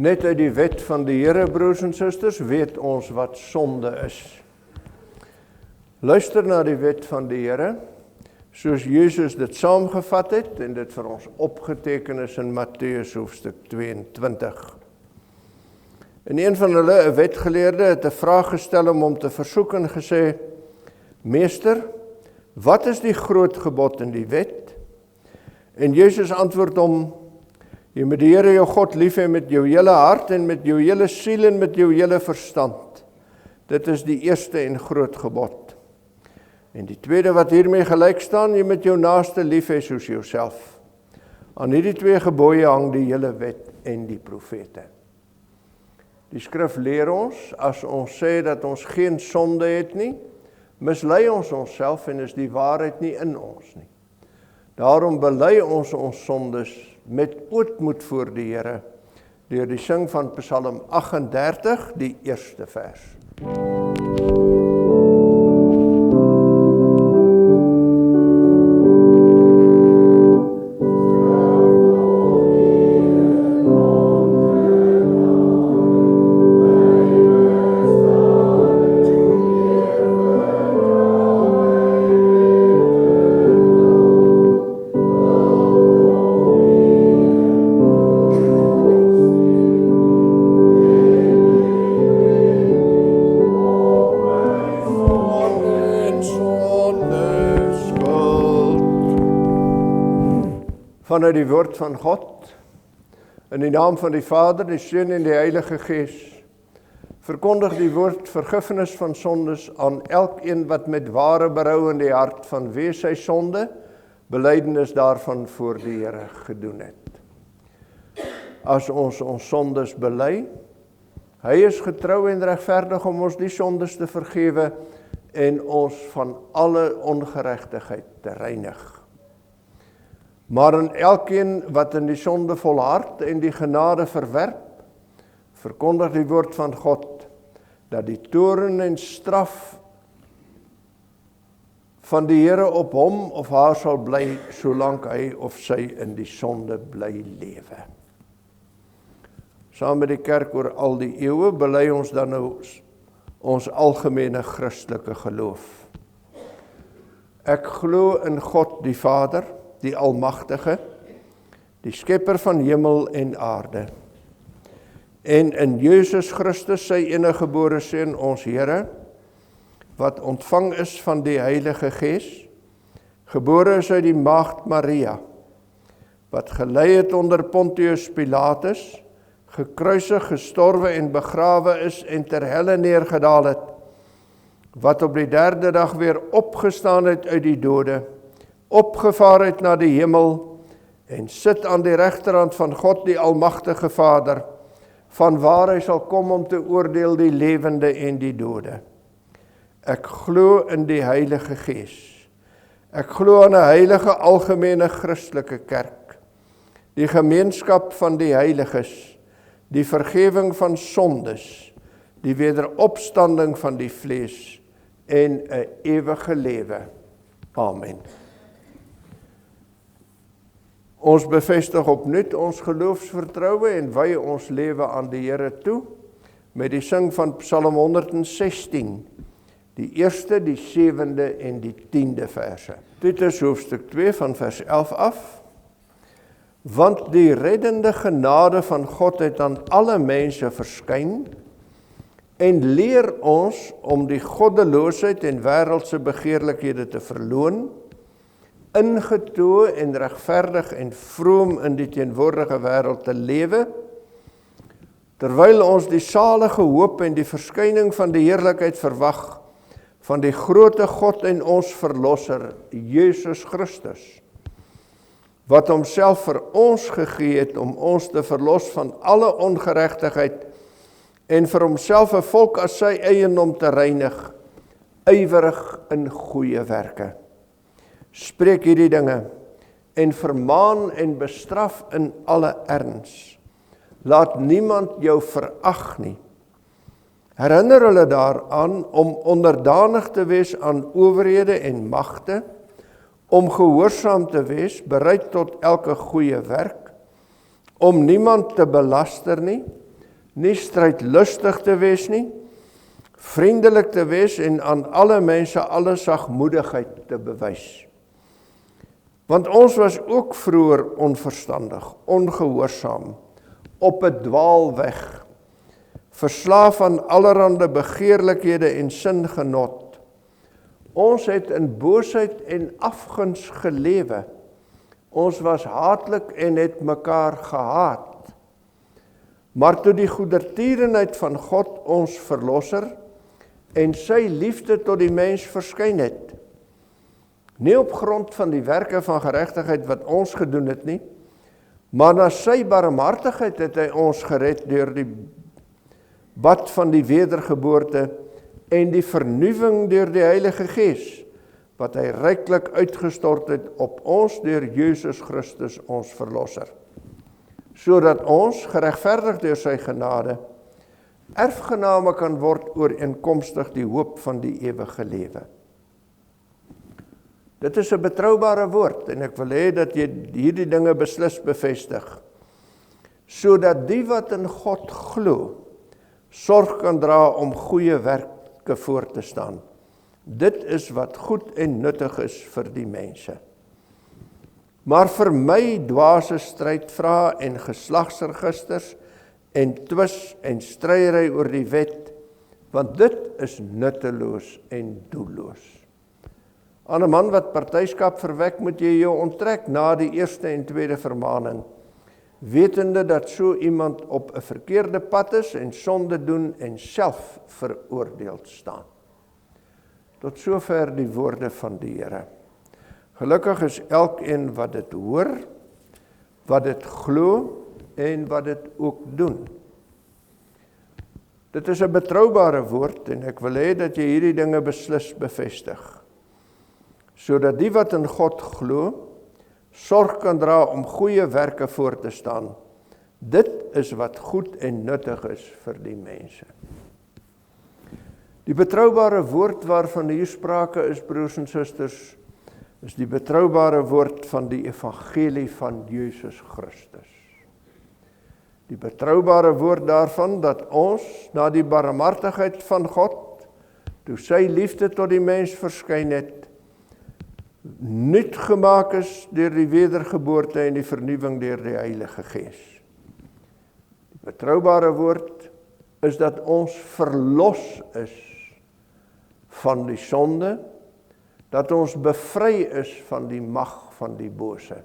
Net uit die wet van die Here, broers en susters, weet ons wat sonde is. Luister na die wet van die Here, soos Jesus dit saamgevat het en dit vir ons opgeteken is in Matteus hoofstuk 22. En een van hulle, 'n wetgeleerde, het 'n vraag gestel om hom te versoek en gesê: Meester, wat is die groot gebod in die wet? En Jesus antwoord hom: Jy moet die Here jou God lief hê met jou hele hart en met jou hele siel en met jou hele verstand. Dit is die eerste en groot gebod. En die tweede wat hiermee gelyk staan, jy moet jou naaste lief hê soos jouself. Aan hierdie twee gebooie hang die hele wet en die profete. Die skrif leer ons, as ons sê dat ons geen sonde het nie, mislei ons onsself en is die waarheid nie in ons nie. Daarom bely ons sondes met ootmoed voor die Here, deur die sing van Psalm 38, die eerste vers. Vanuit die woord van God, in die naam van die Vader, die Seun en die Heilige Gees, verkondig die woord vergifnis van sondes aan elkeen wat met ware berou in die hart vanweë sy sonde, belydenis daarvan voor die Here gedoen het. As ons sondes bely, hy is getrou en regverdig om ons die sondes te vergewe en ons van alle ongeregtigheid te reinig. Maar in elkeen wat in die sonde volhard en die genade verwerp, verkondig die woord van God, dat die toorn en straf van die Here op hom of haar sal bly, solank hy of sy in die sonde bly lewe. Saam met die kerk oor al die eeue, bely ons dan nou ons algemene Christelike geloof. Ek glo in God die Vader, die Almagtige, die Skepper van hemel en aarde, en in Jesus Christus, sy eniggebore Seun, ons Here, wat ontvang is van die Heilige Gees, gebore is uit die maagd Maria, wat gelei het onder Pontius Pilatus, gekruisig, gestorwe en begrawe is en ter helle neergedaal het, wat op die derde dag weer opgestaan het uit die dode, opgevaar het na die hemel en sit aan die regterhand van God die Almagtige Vader, vanwaar hy sal kom om te oordeel die lewende en die dode. Ek glo in die Heilige Gees. Ek glo aan 'n heilige algemene Christelike kerk, die gemeenskap van die heiliges, die vergewing van sondes, die wederopstanding van die vlees en 'n ewige lewe. Amen. Ons bevestig opnuut ons geloofsvertroue en wy ons lewe aan die Here toe met die sing van Psalm 116, die eerste, die 7de en die 10de verse. Dit is hoofstuk 2 van vers 11 af. Want die reddende genade van God het aan alle mense verskyn en leer ons om die goddeloosheid en wêreldse begeerlikhede te verloon, ingetoe en regverdig en vroom in die teenwoordige wêreld te lewe, terwyl ons die salige hoop en die verskyning van die heerlikheid verwag van die groote God en ons Verlosser, Jesus Christus, wat homself vir ons gegee het om ons te verlos van alle ongeregtigheid en vir homself 'n volk as sy eiendom te reinig, ywerig in goeie werke. Spreek hierdie dinge en vermaan en bestraf in alle erns. Laat niemand jou verag nie. Herinner hulle daaraan om onderdanig te wees aan owerhede en magte, om gehoorsaam te wees, bereid tot elke goeie werk, om niemand te belaster nie, nie strydlustig te wees nie, vriendelik te wees en aan alle mense alle sagmoedigheid te bewys. Want ons was ook vroeër onverstandig, ongehoorsaam, op 'n dwaalweg, verslaaf aan allerhande begeerlikhede en singenot. Ons het in boosheid en afguns gelewe. Ons was haatlik en het mekaar gehaat. Maar toe die goedertierenheid van God ons verlosser en sy liefde tot die mens verskyn het, nie op grond van die werke van geregtigheid wat ons gedoen het nie, maar na sy barmhartigheid het hy ons gered deur die bad van die wedergeboorte en die vernuwing deur die Heilige Gees, wat hy ryklik uitgestort het op ons deur Jesus Christus ons verlosser, sodat ons, geregverdig deur sy genade, erfgename kan word ooreenkomstig die hoop van die ewige lewe. Dit is 'n betroubare woord en ek wil hê dat jy hierdie dinge beslis bevestig, sodat die wat in God glo, sorg kan dra om goeie werke voor te staan. Dit is wat goed en nuttig is vir die mense. Maar vir my dwaase strydvrae en geslagsregisters en twis en stryery oor die wet, want dit is nutteloos en doelloos. Aan 'n man wat partyskap verwek, moet jy jou onttrek na die eerste en tweede vermaning, wetende dat so iemand op 'n verkeerde pad is en sonde doen en self veroordeeld staan. Tot sover die woorde van die Here. Gelukkig is elkeen wat dit hoor, wat dit glo en wat dit ook doen. Dit is 'n betroubare woord en ek wil hê dat jy hierdie dinge beslis bevestig, sodat die wat in God glo, sorg kan dra om goeie werke voor te staan. Dit is wat goed en nuttig is vir die mense. Die betroubare woord waarvan hier sprake is, broers en susters, is die betroubare woord van die evangelie van Jesus Christus. Die betroubare woord daarvan dat ons, na die barmhartigheid van God, toe sy liefde tot die mens verskyn het, nuut gemaak is deur die wedergeboorte en die vernuwing deur die Heilige Gees. Die betroubare woord is dat ons verlos is van die sonde, dat ons bevry is van die mag van die bose,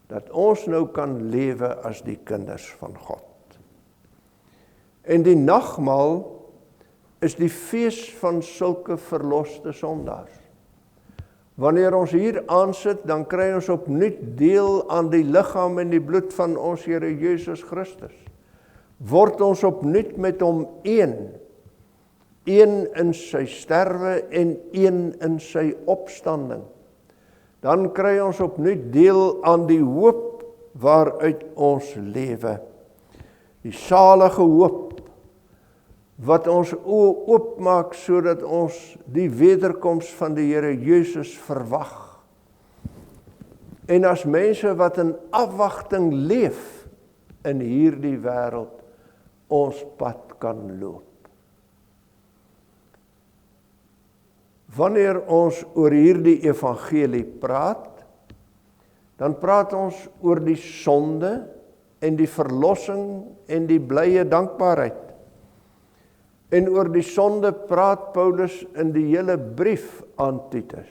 dat ons nou kan lewe as die kinders van God. En die nagmaal is die fees van sulke verloste sondaars. Wanneer ons hier aansit, dan kry ons opnuut deel aan die liggaam en die bloed van ons Here Jesus Christus. Word ons opnuut met hom een in sy sterwe en een in sy opstanding. Dan kry ons opnuut deel aan die hoop waaruit ons lewe. Die salige hoop wat ons oë oopmaak sodat ons die wederkoms van die Here Jesus verwag. En as mense wat in afwagting leef in hierdie wêreld ons pad kan loop. Wanneer ons oor hierdie evangelie praat, dan praat ons oor die sonde en die verlossing en die blye dankbaarheid. En oor die sonde praat Paulus in die hele brief aan Titus.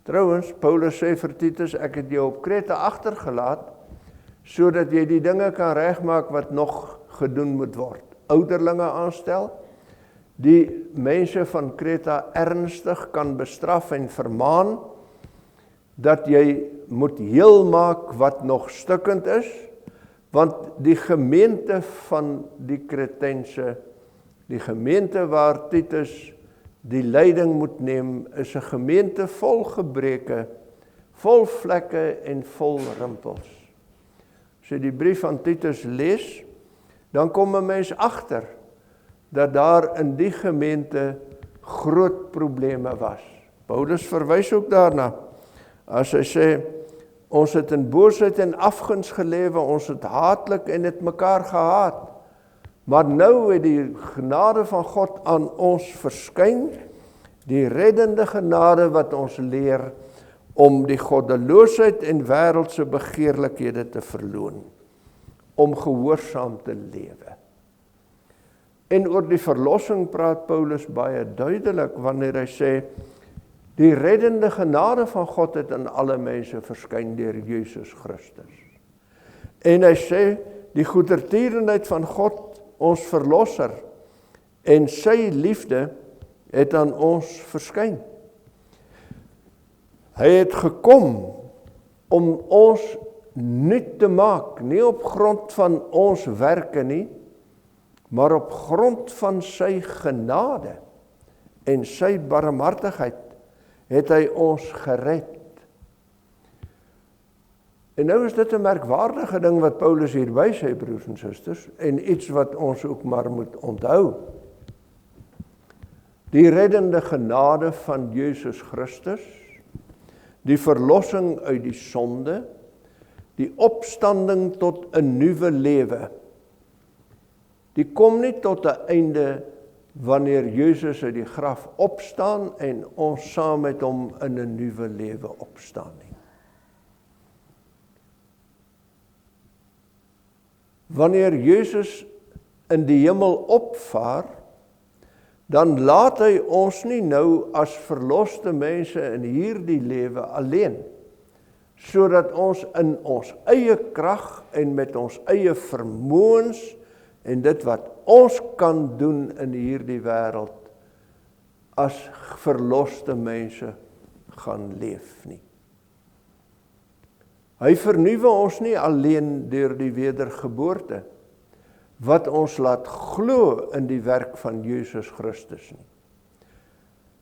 Trouwens, Paulus sê vir Titus, ek het jou op Krete agtergelaat, sodat jy die dinge kan regmaak wat nog gedoen moet word. Ouderlinge aanstel, die mense van Kreta ernstig kan bestraf en vermaan, dat jy moet heel maak wat nog stukkend is, want die gemeente van die Kretense, die gemeente waar Titus die leiding moet neem, is 'n gemeente vol gebreke, vol vlekke en vol rimpels. As jy die brief van Titus lees, dan kom 'n mens agter dat daar in die gemeente groot probleme was. Paulus verwys ook daarna, as hy sê, ons het in boosheid en afguns gelewe, ons het haatlik en het mekaar gehaat. Maar nou het die genade van God aan ons verskyn, die reddende genade wat ons leer om die goddeloosheid en wêreldse begeerlikhede te verloon, om gehoorsaam te lewe. En oor die verlossing praat Paulus baie duidelik wanneer hy sê, die reddende genade van God het aan alle mense verskyn deur Jesus Christus. En hy sê, die goedertierenheid van God, ons verlosser, en sy liefde het aan ons verskyn. Hy het gekom om ons nuut te maak, nie op grond van ons werke nie, maar op grond van sy genade en sy barmhartigheid het hy ons gered. En nou is dit 'n merkwaardige ding wat Paulus hierby sê, broers en susters, en iets wat ons ook maar moet onthou. Die reddende genade van Jesus Christus, die verlossing uit die sonde, die opstanding tot 'n nuwe lewe, die kom nie tot 'n einde wanneer Jesus uit die graf opstaan en ons saam met hom in 'n nuwe lewe opstaan nie. Wanneer Jesus in die hemel opvaar, dan laat hy ons nie nou as verloste mense in hierdie lewe alleen, sodat ons in ons eie krag en met ons eie vermoëns en dit wat ons kan doen in hierdie wêreld as verloste mense gaan leef nie. Hy vernuwe ons nie alleen deur die wedergeboorte, wat ons laat glo in die werk van Jesus Christus nie.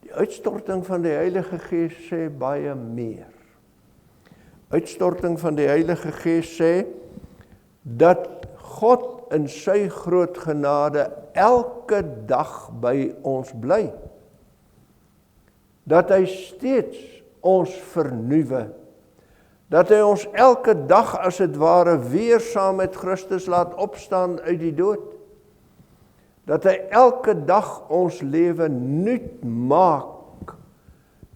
Die uitstorting van die Heilige Gees sê baie meer. Uitstorting van die Heilige Gees sê dat God in sy groot genade elke dag by ons bly. Dat hy steeds ons vernuwe. Dat hy ons elke dag as het ware weer saam met Christus laat opstaan uit die dood. Dat hy elke dag ons lewe nuut maak,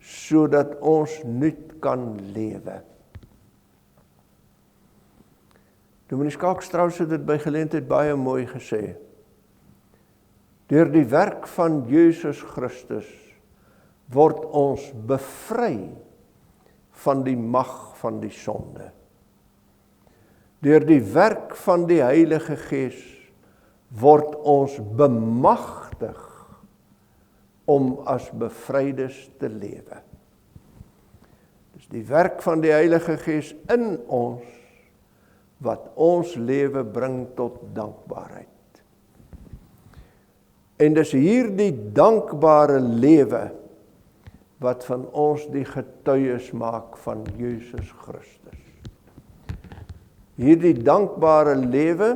sodat ons nuut kan lewe. Dominee Skaak-Strauss het dit by geleentheid baie mooi gesê. Deur die werk van Jesus Christus word ons bevry van die mag van die sonde. Deur die werk van die Heilige Gees word ons bemagtig om as bevrydes te lewe. Dis die werk van die Heilige Gees in ons wat ons lewe bring tot dankbaarheid. En dis hierdie dankbare lewe wat van ons die getuies maak van Jesus Christus. Hierdie dankbare lewe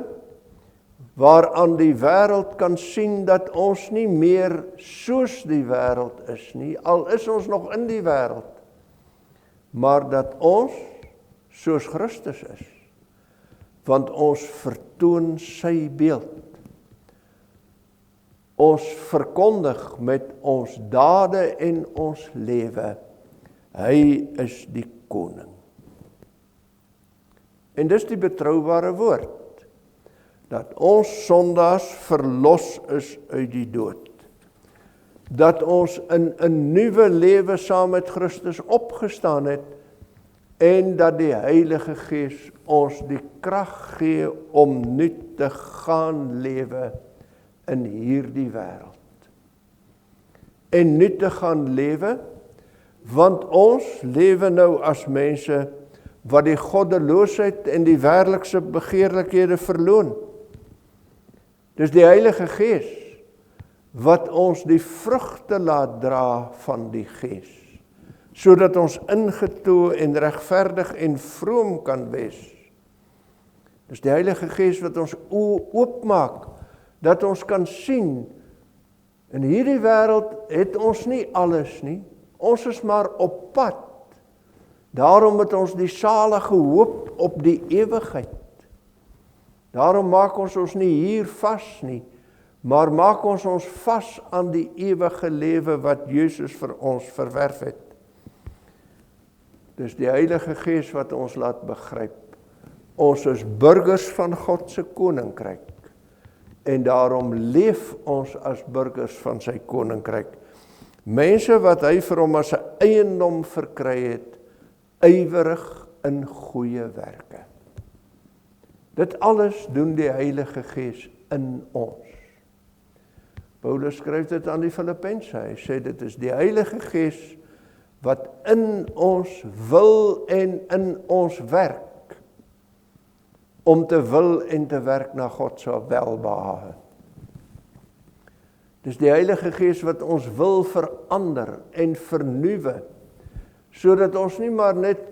waaraan die wêreld kan sien dat ons nie meer soos die wêreld is nie, al is ons nog in die wêreld, maar dat ons soos Christus is, want ons vertoon sy beeld. Ons verkondig met ons dade en ons lewe, hy is die koning. En dis die betroubare woord, dat ons sondaars verlos is uit die dood. Dat ons in 'n nuwe lewe saam met Christus opgestaan het, en dat die Heilige Gees ons die krag gee om nuut te gaan lewe in hierdie wêreld. En nuut te gaan lewe, want ons lewe nou as mense wat die goddeloosheid en die wêreldse begeerlikhede verloon. Dis die Heilige Gees wat ons die vrugte laat dra van die Gees, sodat ons ingetoe en regverdig en vroom kan wees. Dis die Heilige Gees wat ons oë oopmaak, dat ons kan sien, in hierdie wêreld het ons nie alles nie, ons is maar op pad. Daarom het ons die salige hoop op die ewigheid. Daarom maak ons nie hier vas nie, maar maak ons vas aan die ewige lewe wat Jesus vir ons verwerf het. Dis die Heilige Gees wat ons laat begryp. Ons is burgers van God se koninkryk. En daarom leef ons as burgers van sy koninkryk. Mense wat hy vir hom as 'n eiendom verkry het, ywerig in goeie werke. Dit alles doen die Heilige Gees in ons. Paulus skryf dit aan die Filippense. Hy sê dit is die Heilige Gees wat in ons wil en in ons werk, om te wil en te werk na God se welbehae. Dis die Heilige Gees wat ons wil verander en vernuwe, sodat ons nie maar net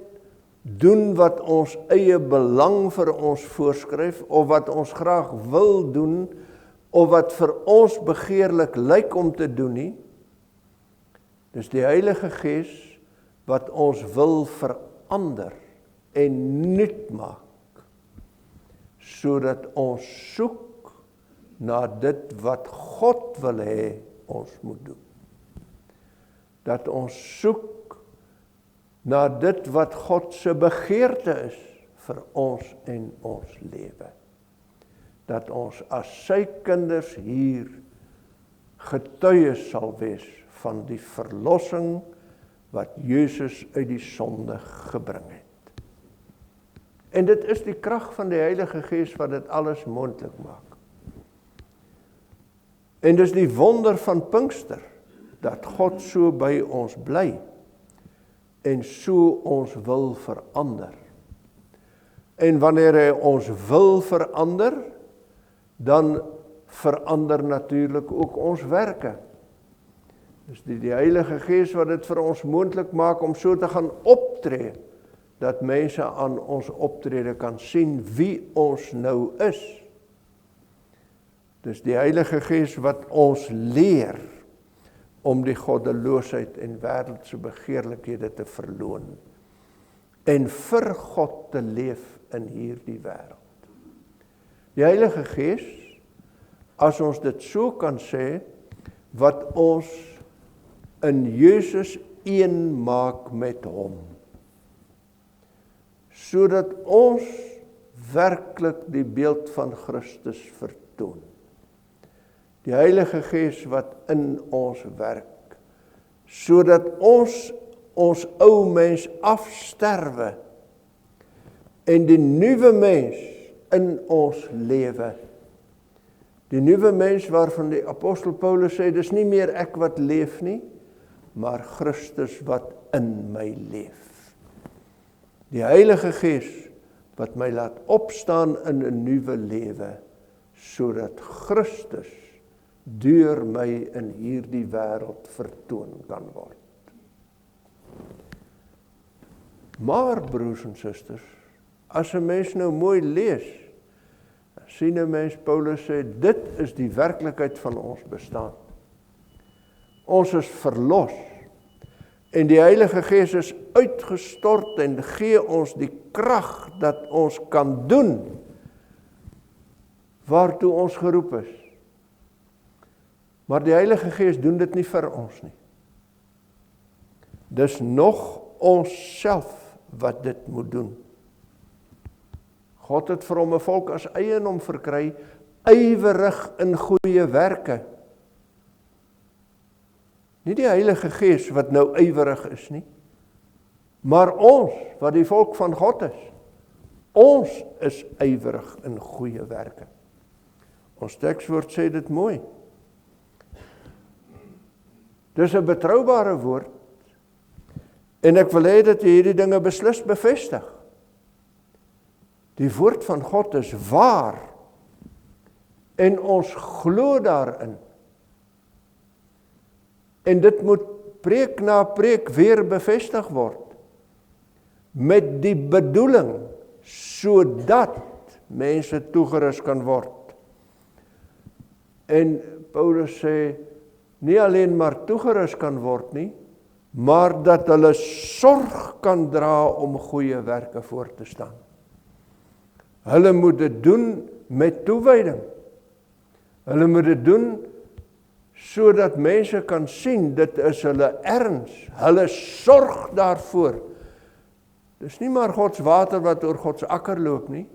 doen wat ons eie belang vir ons voorskryf, of wat ons graag wil doen, of wat vir ons begeerlik lyk om te doen nie. Dis die Heilige Gees wat ons wil verander en nuut maak, sodat ons soek na dit wat God wil hê ons moet doen. Dat ons soek na dit wat God se begeerte is vir ons en ons lewe. Dat ons as sy kinders hier getuies sal wees van die verlossing wat Jesus uit die sonde gebring het. En dit is die krag van die Heilige Gees wat dit alles moontlik maak. En dis die wonder van Pinkster, dat God so by ons bly, en so ons wil verander. En wanneer hy ons wil verander, dan verander natuurlik ook ons werke. Dis die Heilige Gees wat dit vir ons moontlik maak om so te gaan optree, dat mense aan ons optrede kan sien wie ons nou is. Dis die Heilige Gees wat ons leer om die goddeloosheid en wêreldse begeerlikhede te verloon en vir God te leef in hierdie wêreld. Die Heilige Gees, as ons dit so kan sê, wat ons in Jesus een maak met hom, sodat ons werklik die beeld van Christus vertoon. Die Heilige Gees wat in ons werk, sodat ons ou mens afsterwe en die nuwe mens in ons lewe. Die nuwe mens waarvan die apostel Paulus sê, dis nie meer ek wat leef nie, maar Christus wat in my leef. Die Heilige Gees wat my laat opstaan in 'n nuwe lewe, sodat Christus deur my in hierdie wêreld vertoon kan word. Maar broers en susters, as 'n mens nou mooi lees, sien 'n mens Paulus sê, dit is die werklikheid van ons bestaan. Ons is verlos, en die Heilige Gees is uitgestort en gee ons die krag dat ons kan doen waartoe ons geroep is. Maar die Heilige Gees doen dit nie vir ons nie. Dis nog ons self wat dit moet doen. God het vir hom 'n volk as eiendom verkry, ywerig in goeie werke. Nie die Heilige Gees wat nou ywerig is nie, maar ons, wat die volk van God is. Ons is ywerig in goeie werke. Ons tekswoord sê dit mooi. Dis 'n betroubare woord, en ek wil hê dat jy hierdie dinge beslis bevestig. Die woord van God is waar, en ons glo daarin. En dit moet preek na preek weer bevestig word, met die bedoeling, sodat mense toegerus kan word. En Paulus sê, nie alleen maar toegerus kan word nie, maar dat hulle sorg kan dra om goeie werke voor te staan. Hulle moet dit doen met toewyding. Hulle moet dit doen sodat mense kan sien, dit is hulle erns, hulle sorg daarvoor. Dis nie maar God se water wat oor God se akker loop nie.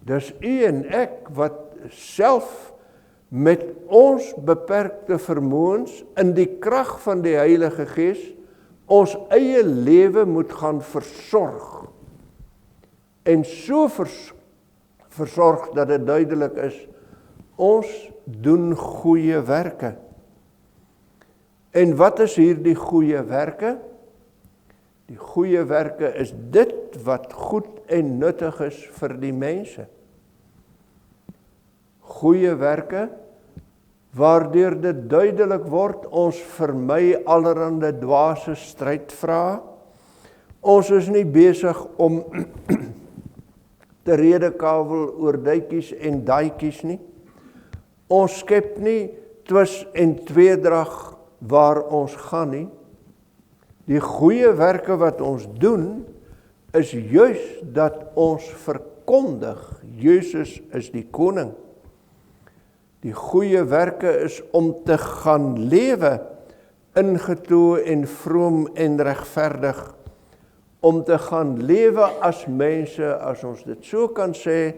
Dis u en ek wat self met ons beperkte vermoëns in die krag van die Heilige Gees ons eie lewe moet gaan versorg. En so versorg dat dit duidelik is, ons doen goeie werke. En wat is hier die goeie werke? Die goeie werke is dit wat goed en nuttig is vir die mense. Goeie werke, waardeur dit duidelik word, ons vermy allerhande dwaase strydvrae. Ons is nie besig om te redekavel oor duitjies en daaikies nie. Ons skep nie twis en tweedrag waar ons gaan nie. Die goeie werke wat ons doen, is juis dat ons verkondig, Jesus is die koning. Die goeie werke is om te gaan lewe, ingetoe en vroom en regverdig, om te gaan lewe as mense, as ons dit so kan sê,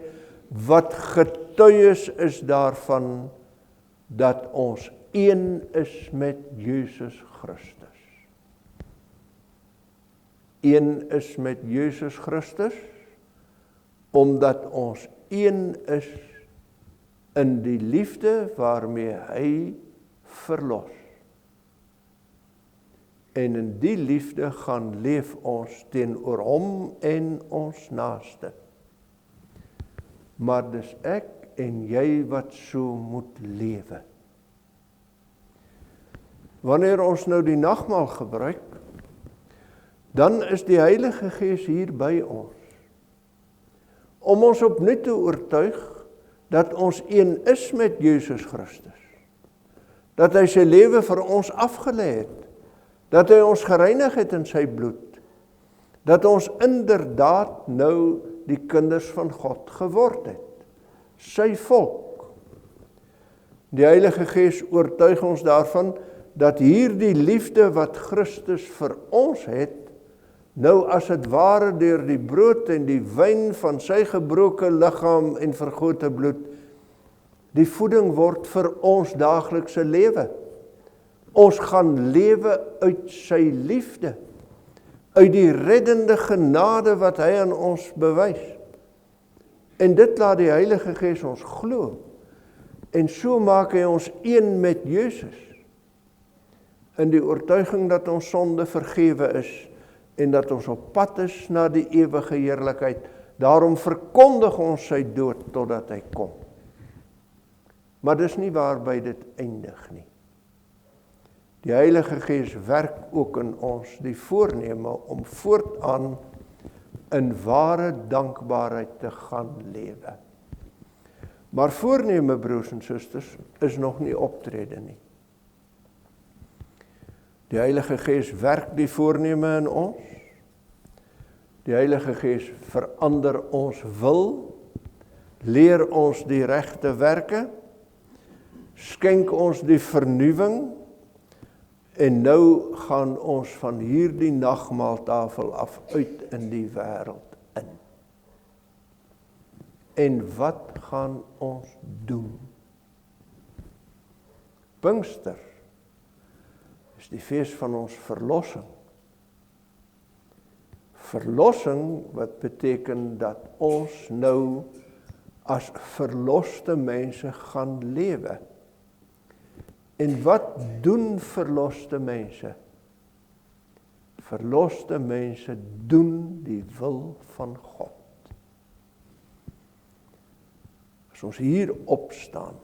wat getuies is daarvan, dat ons een is met Jesus Christus. Een is met Jesus Christus, omdat ons een is in die liefde waarmee hy verlos. En in die liefde gaan leef ons teenoor hom en ons naaste. Maar dis ek en jy wat so moet lewe. Wanneer ons nou die nagmaal gebruik, dan is die Heilige Gees hier by ons, om ons opnuut te oortuig, dat ons een is met Jesus Christus, dat hy sy lewe vir ons afgelê het, dat hy ons gereinig het in sy bloed, dat ons inderdaad nou die kinders van God geword het, sy volk. Die Heilige Gees oortuig ons daarvan, dat hier die liefde wat Christus vir ons het, nou as het ware deur die brood en die wyn van sy gebroke liggaam en vergote bloed, die voeding word vir ons daaglikse lewe. Ons gaan lewe uit sy liefde, uit die reddende genade wat hy aan ons bewys. En dit laat die Heilige Gees ons glo. En so maak hy ons een met Jesus, in die oortuiging dat ons sonde vergewe is, en dat ons op pad is na die ewige heerlikheid. Daarom verkondig ons sy dood totdat hy kom. Maar dis nie waarby dit eindig nie. Die Heilige Gees werk ook in ons die voorneme om voortaan in ware dankbaarheid te gaan lewe. Maar voorneme, broers en susters, is nog nie optrede nie. Die Heilige Gees werk die voorneme in ons. Die Heilige Gees verander ons wil, leer ons die regte werke, skenk ons die vernuwing, en nou gaan ons van hierdie nagmaaltafel af uit in die wêreld in. En wat gaan ons doen? Pinkster is die fees van ons verlossing. Verlossing wat beteken dat ons nou as verloste mense gaan lewe. En wat doen verloste mense? Verloste mense doen die wil van God. As ons hier opstaan,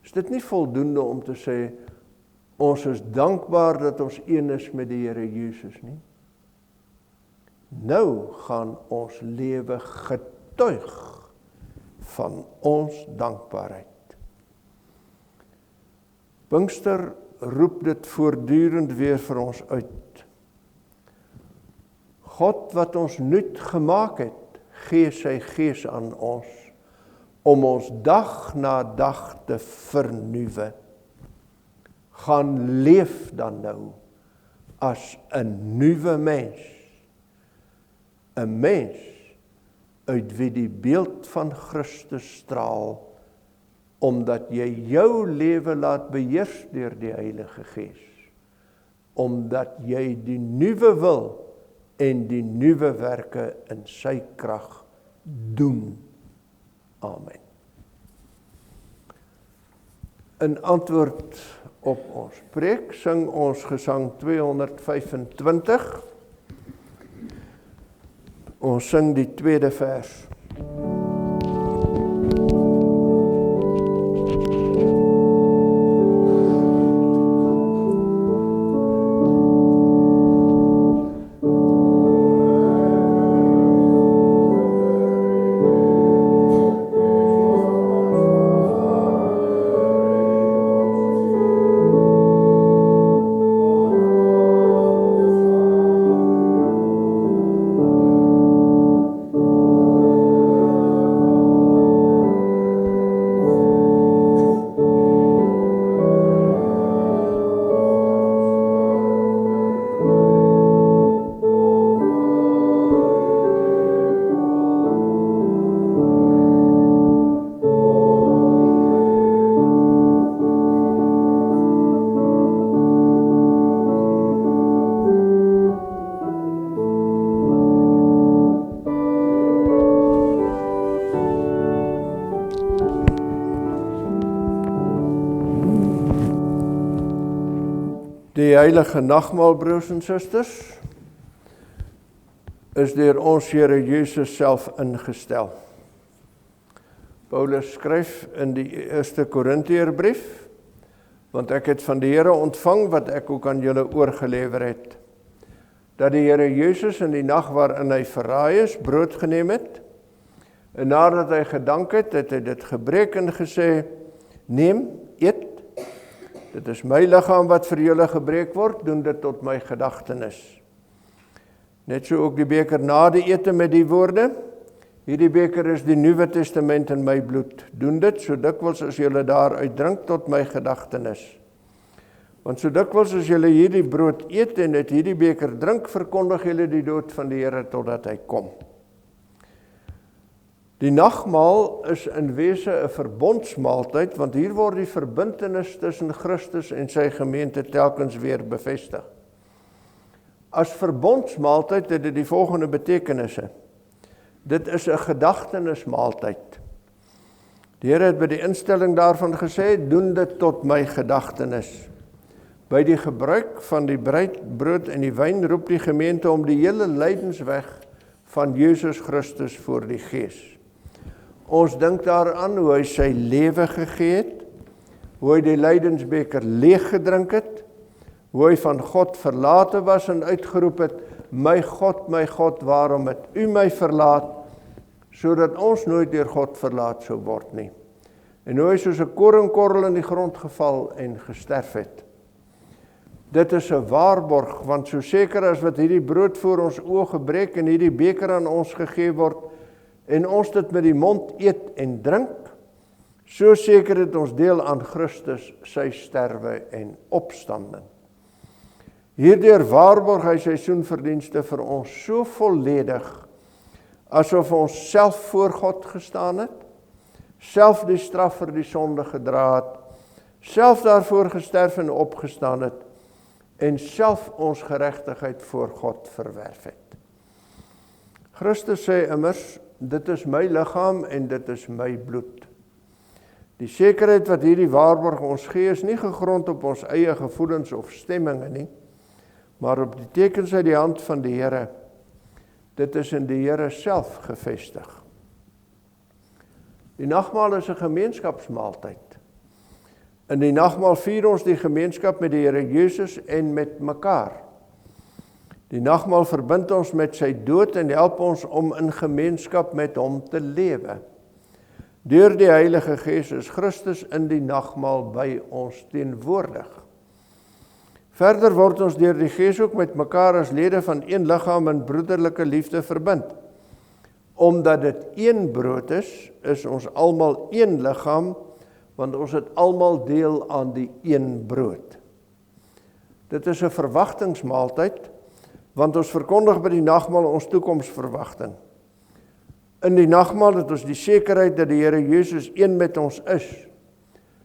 is dit nie voldoende om te sê, ons is dankbaar dat ons een is met die Here Jesus nie. Nou gaan ons lewe getuig van ons dankbaarheid. Pinkster roep dit voortdurend weer vir ons uit. God wat ons nuut gemaak het, gee sy Gees aan ons, om ons dag na dag te vernuwe. Gaan leef dan nou as 'n nuwe mens. 'n Mens uit wie die beeld van Christus straal, omdat jy jou lewe laat beheers deur die Heilige Gees. Omdat jy die nuwe wil en die nuwe werke in sy krag doen. Amen. In antwoord op ons preek sing ons gesang 225. Ons sing die tweede vers. Die heilige nagmaal, broers en susters, is deur ons Here Jesus self ingestel. Paulus skryf in die 1 Korintiërbrief, want ek het van die Here ontvang wat ek ook aan julle oorgelewer het, dat die Here Jesus in die nag waarin hy verraai is, brood geneem het, en nadat hy gedank het, het hy dit gebreek en gesê, neem, eet, dit is my liggaam wat vir julle gebreek word, doen dit tot my gedagtenis. Net so ook die beker na die ete met die woorde, hierdie beker is die Nuwe Testament in my bloed, doen dit so dikwels as julle daaruit drink tot my gedagtenis. Want so dikwels as julle hierdie brood eet en uit hierdie beker drink, verkondig julle die dood van die Here totdat hy kom. Die nagmaal is in wese 'n verbondsmaaltyd, want hier word die verbintenis tussen Christus en sy gemeente telkens weer bevestig. As verbondsmaaltyd het dit die volgende betekenisse. Dit is 'n gedagtenismaaltyd. Die Here het by die instelling daarvan gesê, doen dit tot my gedagtenis. By die gebruik van die brood en die wyn roep die gemeente om die hele lydensweg van Jesus Christus voor die Gees. Ons dink daaraan hoe hy sy lewe gegee het, hoe hy die lydensbeker leeg gedrink het, hoe hy van God verlate was en uitgeroep het, my God, waarom het u my verlaat, sodat ons nooit deur God verlaat sou word nie. En hoe hy soos 'n koringkorrel in die grond geval en gesterf het. Dit is 'n waarborg, want so seker as wat hierdie brood voor ons oë gebreek en hierdie beker aan ons gegee word, en ons dit met die mond eet en drink, so seker het ons deel aan Christus, sy sterwe en opstanding. Hierdeur waarborg hy sy soenverdienste vir ons so volledig, asof ons self voor God gestaan het, self die straf vir die sonde gedra het, self daarvoor gesterf en opgestaan het, en self ons geregtigheid voor God verwerf het. Christus sê immers, dit is my liggaam en dit is my bloed. Die sekerheid wat hierdie waarborg ons gee is nie gegrond op ons eie gevoelens of stemminge nie, maar op die tekens uit die hand van die Here. Dit is in die Here self gevestig. Die nagmaal is 'n gemeenskapsmaaltyd. In die nagmaal vier ons die gemeenskap met die Here Jesus en met mekaar. Die nagmaal verbind ons met sy dood en help ons om in gemeenskap met hom te lewe. Deur die Heilige Gees is Christus in die nagmaal by ons teenwoordig. Verder word ons deur die Gees ook met mekaar as lede van een liggaam in broederlike liefde verbind. Omdat dit een brood is ons almal een liggaam, want ons het almal deel aan die een brood. Dit is 'n verwagtingsmaaltyd, want ons verkondig by die nagmaal ons toekomsverwagting. In die nagmaal het ons die sekerheid dat die Here Jesus een met ons is,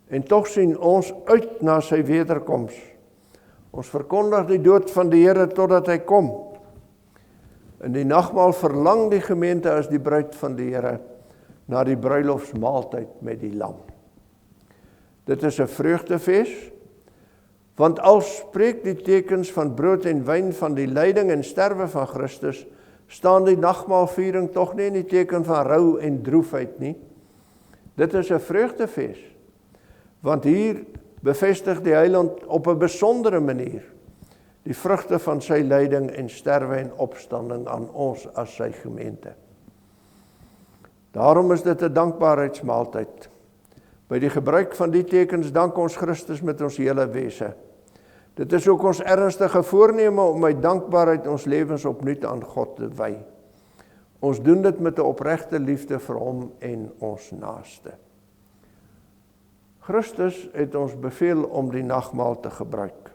en tog sien ons uit na sy wederkoms. Ons verkondig die dood van die Here totdat hy kom. In die nagmaal verlang die gemeente as die bruid van die Here na die bruilofsmaaltyd met die lam. Dit is 'n vreugdefees, want al spreek die tekens van brood en wyn van die lyding en sterwe van Christus, staan die nagmaalviering tog nie in die teken van rou en droefheid nie. Dit is 'n vreugdefees, want hier bevestig die Heiland op 'n besondere manier die vrugte van sy lyding en sterwe en opstanding aan ons as sy gemeente. Daarom is dit 'n dankbaarheidsmaaltyd. By die gebruik van die tekens dank ons Christus met ons hele wese. Dit is ook ons ernstige voorneme om uit dankbaarheid ons lewens opnuut aan God te wy. Ons doen dit met 'n opregte liefde vir hom en ons naaste. Christus het ons beveel om die nagmaal te gebruik.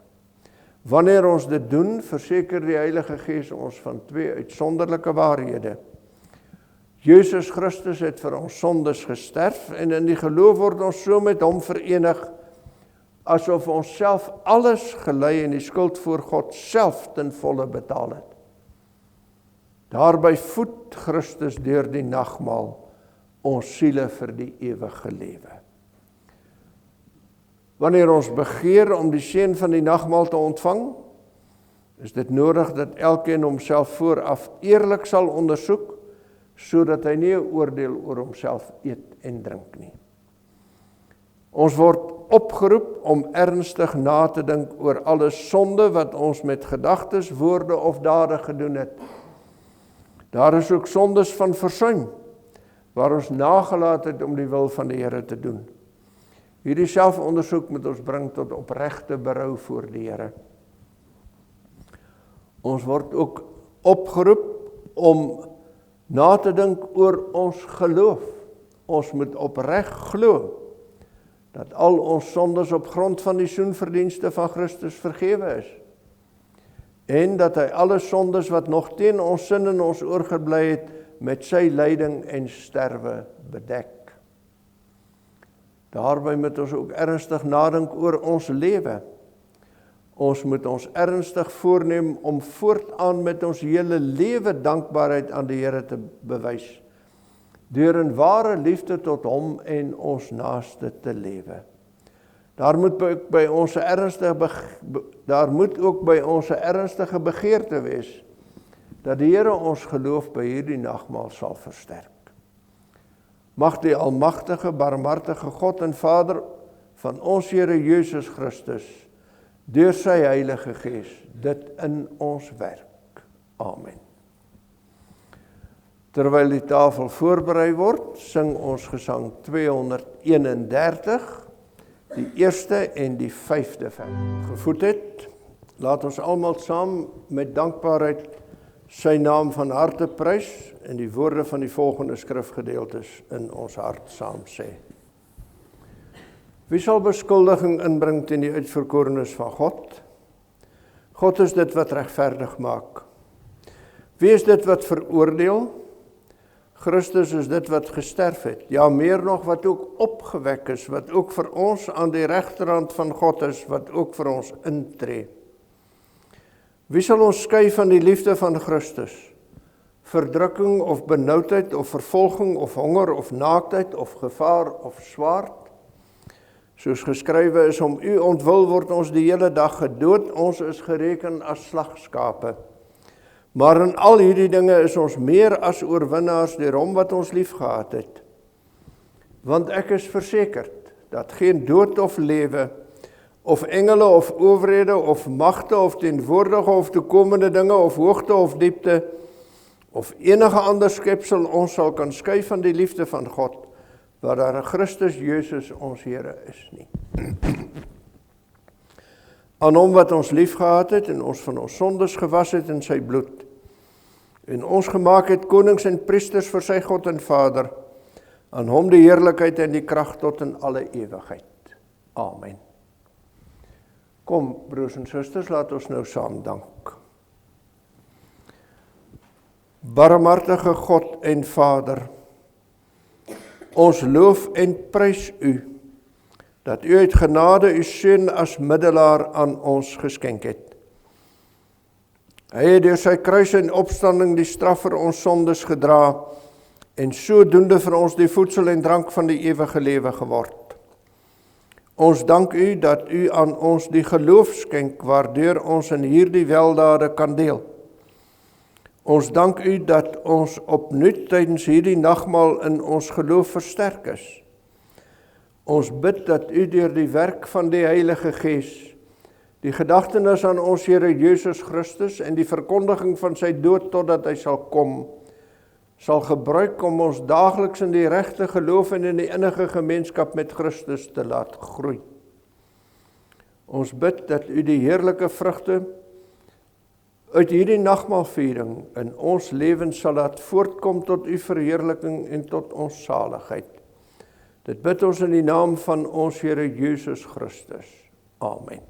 Wanneer ons dit doen, verseker die Heilige Gees ons van twee uitsonderlike waarhede. Jesus Christus het vir ons sondes gesterf en in die geloof word ons so met hom verenig, asof ons self alles gely en die skuld voor God self ten volle betaal het. Daarby voed Christus deur die nagmaal ons siele vir die ewige lewe. Wanneer ons begeer om die seën van die nagmaal te ontvang, is dit nodig dat elkeen homself vooraf eerlik sal ondersoek, sodat hy nie 'n oordeel oor homself eet en drink nie. Ons word opgeroep om ernstig na te dink oor alle sonde wat ons met gedagtes, woorde of dade gedoen het. Daar is ook sondes van versuim, waar ons nagelaat het om die wil van die Here te doen. Hierdie selfondersoek moet ons bring tot opregte berou voor die Here. Ons word ook opgeroep om na te dink oor ons geloof. Ons moet opreg glo dat al ons sondes op grond van die soenverdienste van Christus vergewe is, en dat hy alle sondes wat nog teen ons sin en ons oorgebly het, met sy lyding en sterwe bedek. Daarby moet ons ook ernstig nadink oor ons lewe. Ons moet ons ernstig voorneem om voortaan met ons hele lewe dankbaarheid aan die Here te bewys, deur in ware liefde tot hom en ons naaste te lewe. Daar moet ook by ons ernstige begeerte wees, dat die Here ons geloof by hierdie nagmaal sal versterk. Mag die almagtige, barmhartige God en Vader van ons Here Jesus Christus, deur sy Heilige Gees, dit in ons werk. Amen. Terwyl die tafel voorberei word, sing ons gesang 231, die eerste en die 5de vers. Gevoed het, laat ons almal saam met dankbaarheid sy naam van harte prys en die woorde van die volgende skrifgedeeltes in ons hart saam sê. Wie sal beskuldiging inbring teen die uitverkorenes van God? God is dit wat regverdig maak. Wie is dit wat veroordeel? Christus is dit wat gesterf het, ja meer nog wat ook opgewek is, wat ook vir ons aan die regterhand van God is, wat ook vir ons intree. Wie sal ons skei van die liefde van Christus? Verdrukking of benoudheid of vervolging of honger of naaktheid of gevaar of swaard? Soos geskrywe is, om u ontwil word ons die hele dag gedood, ons is gereken as slagskape. Maar in al hierdie dinge is ons meer as oorwinnaars deur hom wat ons liefgehad het. Want ek is versekerd dat geen dood of lewe, of engele of owerhede of magte of teenwoordige of toekomende dinge of hoogte of diepte, of enige ander skepsel ons sal kan skei van die liefde van God, waar daar 'n Christus Jesus ons Here is nie. Aan hom wat ons liefgehad het en ons van ons sondes gewas het in sy bloed, en ons gemaak het konings en priesters vir sy God en Vader, aan hom die heerlikheid en die krag tot in alle ewigheid. Amen. Kom, broers en susters, laat ons nou saam dank. Barmhartige God en Vader, ons loof en prys u, dat u uit genade u seun as middelaar aan ons geskenk het. Hy het deur sy kruis en opstanding die straf vir ons sondes gedra, en sodoende vir ons die voedsel en drank van die ewige lewe geword. Ons dank u dat u aan ons die geloof skenk, waardeur ons in hierdie weldade kan deel. Ons dank u dat ons opnuut tydens hierdie nagmaal in ons geloof versterk is. Ons bid dat u deur die werk van die Heilige Gees, die gedagtenis aan ons Here Jesus Christus en die verkondiging van sy dood totdat hy sal kom, sal gebruik om ons daagliks in die regte geloof en in die innige gemeenskap met Christus te laat groei. Ons bid dat u die heerlike vrugte uit hierdie nagmaalviering in ons lewens sal laat voortkom tot u verheerliking en tot ons saligheid. Dit bid ons in die naam van ons Here Jesus Christus. Amen.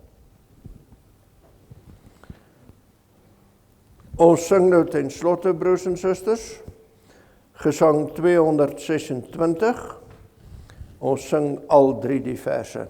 Ons sing nou ten slotte, broers en susters, Gesang 226. Ons sing al 3 die verse.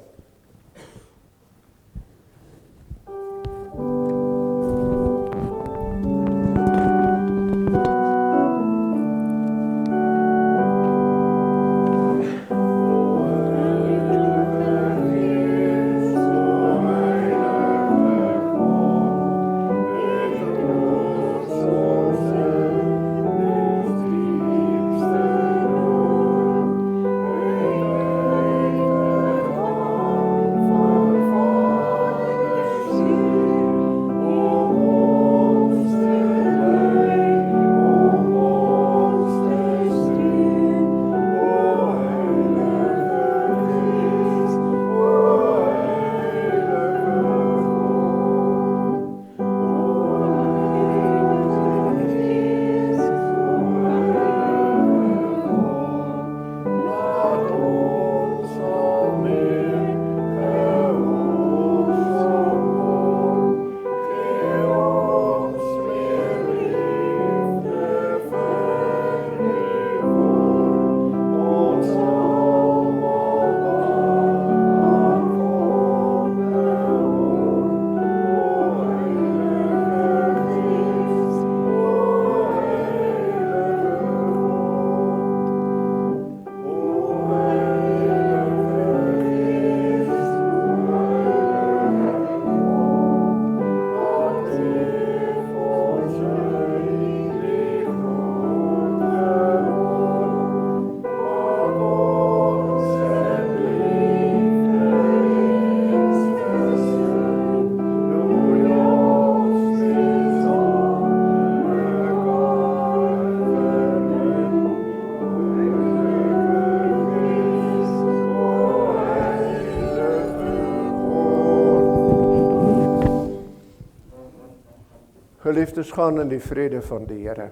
Geliefdes, gaan in die vrede van die Here.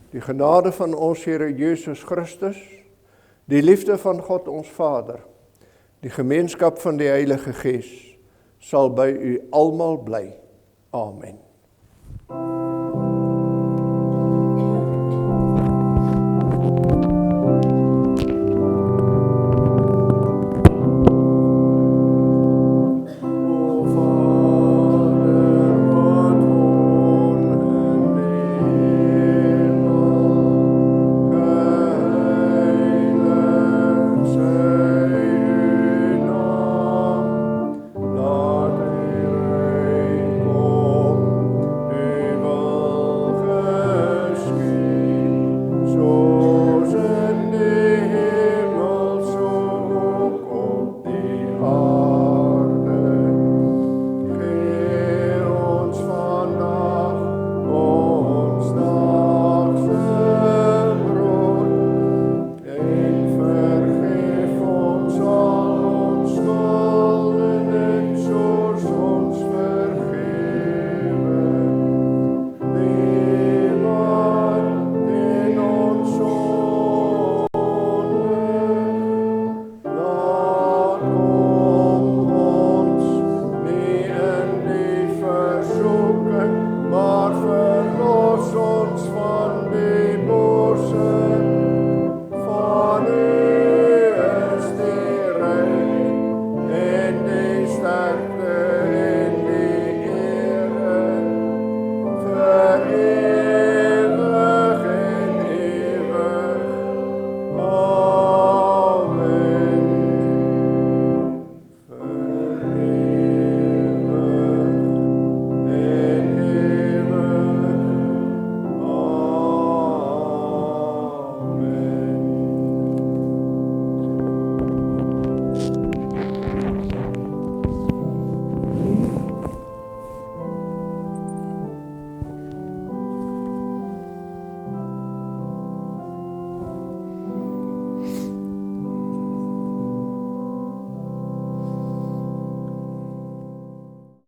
Die genade van ons Here Jesus Christus, die liefde van God ons Vader, die gemeenskap van die Heilige Gees, sal by u almal bly. Amen.